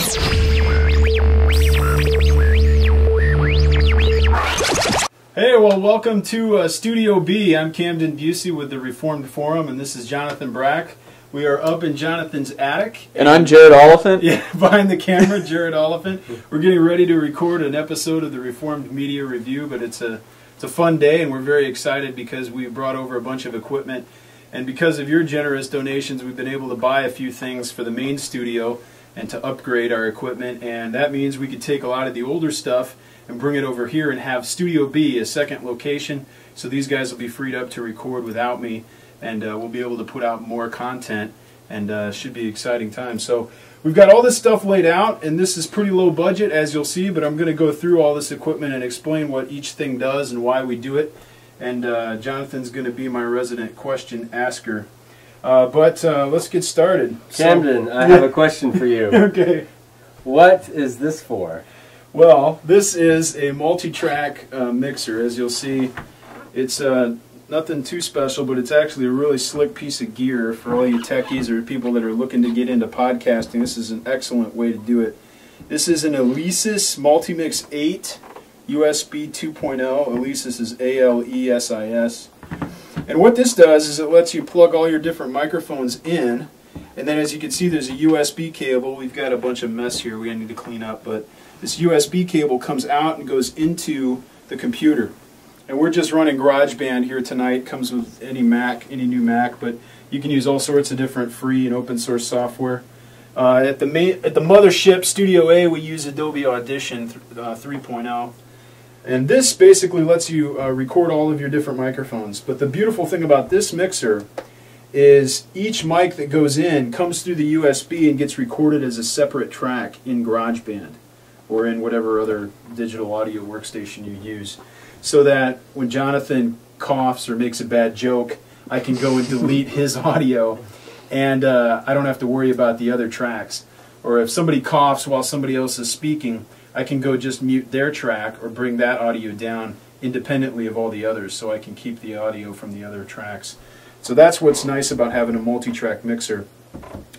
Hey, well, welcome to Studio B. I'm Camden Busey with the Reformed Forum, and this is Jonathan Brack. We are up in Jonathan's attic. And I'm Jared Oliphant. Yeah, behind the camera, Jared Oliphant. We're getting ready to record an episode of the Reformed Media Review, but it's a fun day, and we're very excited because we brought over a bunch of equipment. And because of your generous donations, we've been able to buy a few things for the main studio and to upgrade our equipment. And that means we could take a lot of the older stuff and bring it over here and have Studio B, a second location. So these guys will be freed up to record without me, and we'll be able to put out more content, and should be exciting times. So we've got all this stuff laid out, and this is pretty low budget, as you'll see, but I'm going to go through all this equipment and explain what each thing does and why we do it. And Jonathan's going to be my resident question asker. But let's get started. Camden, I have a question for you. Okay. What is this for? Well, this is a multi-track mixer. As you'll see, it's nothing too special, but it's actually a really slick piece of gear for all you techies or people that are looking to get into podcasting. This is an excellent way to do it. This is an Alesis Multimix 8 USB 2.0. Alesis is A-L-E-S-I-S. And what this does is it lets you plug all your different microphones in, and then as you can see there's a USB cable. We've got a bunch of mess here we need to clean up, but this USB cable comes out and goes into the computer. And we're just running GarageBand here tonight. Comes with any Mac, any new Mac, but you can use all sorts of different free and open source software. At the mothership, Studio A, we use Adobe Audition 3.0. And this basically lets you record all of your different microphones. But the beautiful thing about this mixer is each mic that goes in comes through the USB and gets recorded as a separate track in GarageBand or in whatever other digital audio workstation you use, so that when Jonathan coughs or makes a bad joke, I can go and delete his audio, and I don't have to worry about the other tracks. Or if somebody coughs while somebody else is speaking, I can go just mute their track or bring that audio down independently of all the others, so I can keep the audio from the other tracks. So that's what's nice about having a multi-track mixer.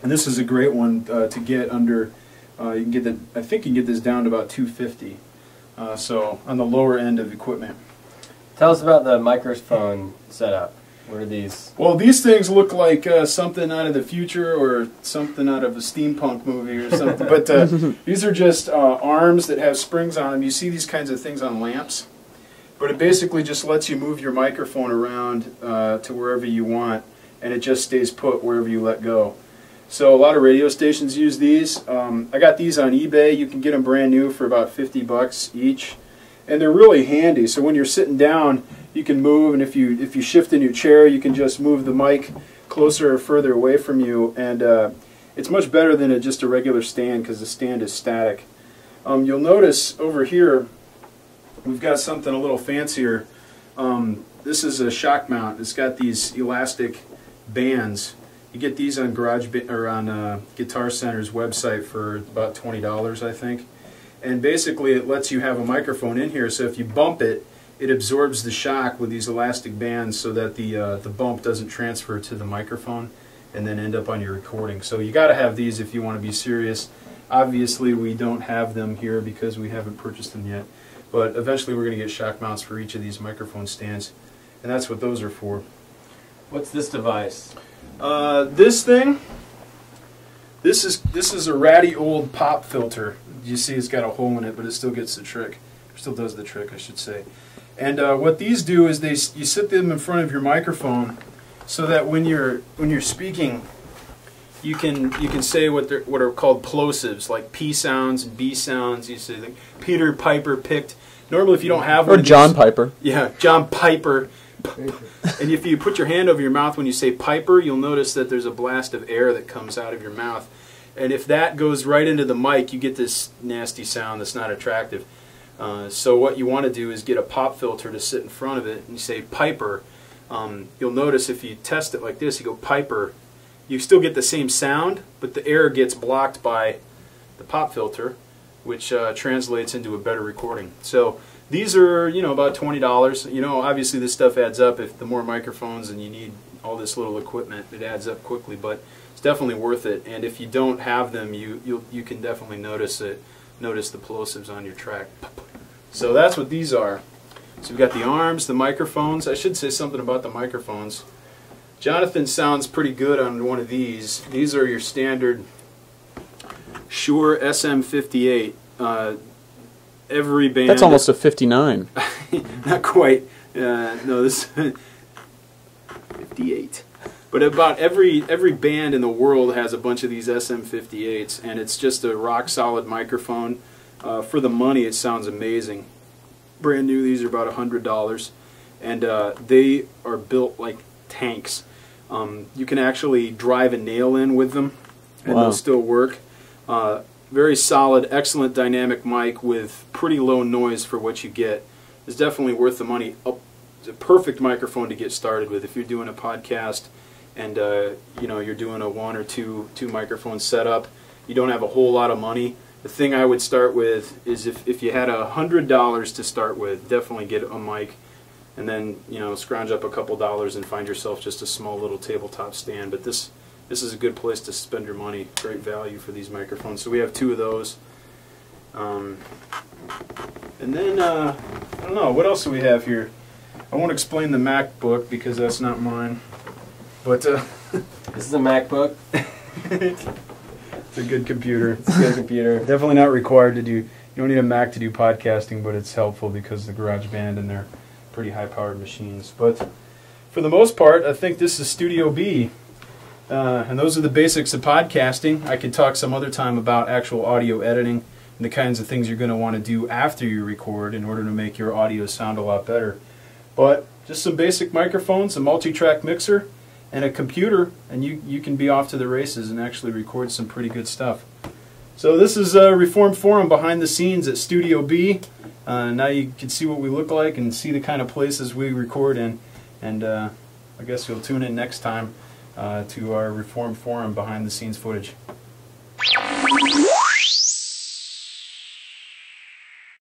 And this is a great one to get under. You can get the, I think you can get this down to about 250. So on the lower end of equipment. Tell us about the microphone setup. What are these? Well, these things look like something out of the future or something out of a steampunk movie or something. But these are just arms that have springs on them. You see these kinds of things on lamps. But it basically just lets you move your microphone around to wherever you want, and it just stays put wherever you let go. So a lot of radio stations use these. I got these on eBay. You can get them brand new for about 50 bucks each, and they're really handy. So when you're sitting down, you can move, and if you shift in your chair, you can just move the mic closer or further away from you, and it's much better than just a regular stand because the stand is static. You'll notice over here we've got something a little fancier. This is a shock mount. It's got these elastic bands. You get these on Guitar Center's website for about $20, I think. And basically it lets you have a microphone in here, so if you bump it, it absorbs the shock with these elastic bands so that the bump doesn't transfer to the microphone and then end up on your recording. So you got to have these if you want to be serious. Obviously we don't have them here because we haven't purchased them yet. But eventually we're going to get shock mounts for each of these microphone stands. And that's what those are for. What's this device? This thing, this is a ratty old pop filter. You see it's got a hole in it, but it still gets the trick. Still does the trick, I should say. And what these do is you sit them in front of your microphone so that when you're speaking, you can say what are called plosives, like P sounds and B sounds. You say like Peter Piper picked. Normally, if you don't have one, or John Piper. Yeah, John Piper. And if you put your hand over your mouth when you say Piper, you'll notice that there's a blast of air that comes out of your mouth. And if that goes right into the mic, you get this nasty sound that's not attractive. So what you want to do is get a pop filter to sit in front of it, and you say Piper. You'll notice if you test it like this, you go Piper, you still get the same sound, but the air gets blocked by the pop filter, which translates into a better recording. So these are, about $20. Obviously this stuff adds up. If the more microphones and you need all this little equipment, it adds up quickly. But it's definitely worth it. And if you don't have them, you can definitely notice the plosives on your track. So that's what these are. So we've got the arms, the microphones. I should say something about the microphones. Jonathan sounds pretty good on one of these. These are your standard Shure SM58. Every band. That's almost a 59. Not quite. No, this 58. But about every band in the world has a bunch of these SM58s, and it's just a rock solid microphone. For the money, it sounds amazing. Brand new, these are about $100, and they are built like tanks. You can actually drive a nail in with them, and wow. they'll still work. Very solid, excellent dynamic mic with pretty low noise for what you get. It's definitely worth the money. It's a perfect microphone to get started with if you're doing a podcast and you know, you're doing a one or two microphone setup. You don't have a whole lot of money. The thing I would start with is if you had $100 to start with, definitely get a mic, and then, you know, scrounge up a couple dollars and find yourself just a small little tabletop stand. But this is a good place to spend your money. Great value for these microphones. So we have 2 of those. And then I don't know, what else do we have here? I won't explain the MacBook because that's not mine. But This is a MacBook. it's a good computer. It's a good computer. Definitely not required to do. You don't need a Mac to do podcasting, but it's helpful because the GarageBand and they're pretty high-powered machines. But for the most part, I think this is Studio B, and those are the basics of podcasting. I could talk some other time about actual audio editing and the kinds of things you're going to want to do after you record in order to make your audio sound a lot better. But just some basic microphones, a multi-track mixer, and a computer, and you can be off to the races and actually record some pretty good stuff. So this is Reformed Forum behind the scenes at Studio B. Now you can see what we look like and see the kind of places we record in. And I guess you'll tune in next time to our Reformed Forum behind the scenes footage.